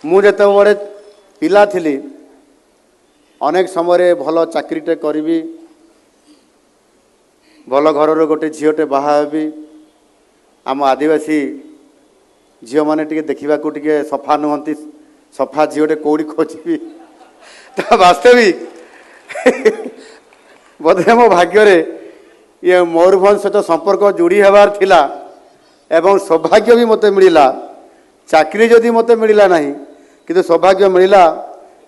ମୁଁ ଯେତେବେଳେ ପିଲା ଥିଲି ଅନେକ ସମୟରେ ଭଲ ଚାକିରିଟେ କରିବି, ଭଲ ଘରର ଗୋଟେ ଝିଅଟେ ବାହା ହେବି। ଆମ ଆଦିବାସୀ ଝିଅମାନେ ଟିକେ ଦେଖିବାକୁ ଟିକେ ସଫା ନୁହନ୍ତି, ସଫା ଝିଅଟେ କେଉଁଠି ଖୋଜିବି। ତା ବାସ୍ତବିକ ବୋଧେ ମୋ ଭାଗ୍ୟରେ ଇଏ ମୟୂରଭଞ୍ଜ ସହିତ ସମ୍ପର୍କ ଯୋଡ଼ି ହେବାର ଥିଲା ଏବଂ ସୌଭାଗ୍ୟ ବି ମୋତେ ମିଳିଲା। ଚାକିରି ଯଦି ମୋତେ ମିଳିଲା ନାହିଁ କିନ୍ତୁ ସୌଭାଗ୍ୟ ମିଳିଲା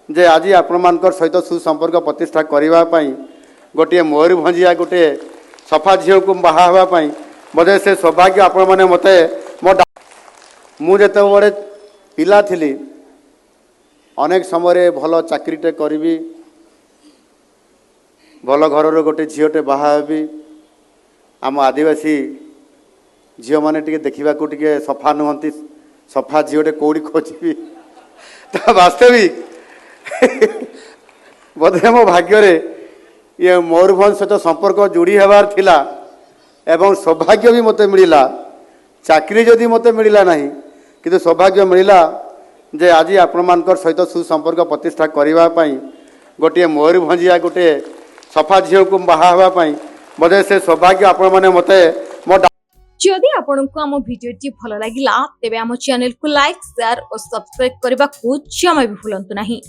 ଯେ ଆଜି ଆପଣମାନଙ୍କର ସହିତ ସୁସମ୍ପର୍କ ପ୍ରତିଷ୍ଠା କରିବା ପାଇଁ ଗୋଟିଏ ମୟୂରଭଞ୍ଜିଆ ଗୋଟିଏ ସଫା ଝିଅକୁ ବାହା ହେବା ପାଇଁ ବୋଧେ ସେ ସୌଭାଗ୍ୟ ଆପଣମାନେ ମୋତେ ମୁଁ ଯେତେବେଳେ ପିଲା ଥିଲି ଅନେକ ସମୟରେ ଭଲ ଚାକିରିଟେ କରିବି, ଭଲ ଘରର ଗୋଟେ ଝିଅଟେ ବାହା ହେବି। ଆମ ଆଦିବାସୀ ଝିଅମାନେ ଟିକେ ଦେଖିବାକୁ ଟିକେ ସଫା ନୁହନ୍ତି, ସଫା ଝିଅଟେ କେଉଁଠି ଖୋଜିବି। ତା ବାସ୍ତବିକ ବୋଧେ ମୋ ଭାଗ୍ୟରେ ଇଏ ମୟୂରଭଞ୍ଜ ସହିତ ସମ୍ପର୍କ ଯୋଡ଼ି ହେବାର ଥିଲା ଏବଂ ସୌଭାଗ୍ୟ ବି ମୋତେ ମିଳିଲା। ଚାକିରି ଯଦି ମୋତେ ମିଳିଲା ନାହିଁ କିନ୍ତୁ ସୌଭାଗ୍ୟ ମିଳିଲା ଯେ ଆଜି ଆପଣମାନଙ୍କର ସହିତ ସୁସମ୍ପର୍କ ପ୍ରତିଷ୍ଠା କରିବା ପାଇଁ ଗୋଟିଏ ମୟୂରଭଞ୍ଜିଆ ଗୋଟିଏ ସଫା ଝିଅକୁ ବାହା ହେବା ପାଇଁ ବୋଧେ ସେ ସୌଭାଗ୍ୟ ଆପଣମାନେ ମୋତେ ମୋ जदि आपंक आम भिडी भल लगा तेब आम चैनल को लाइक शेयर और सब्सक्राइब करने को जमा भी भूलु नहीं।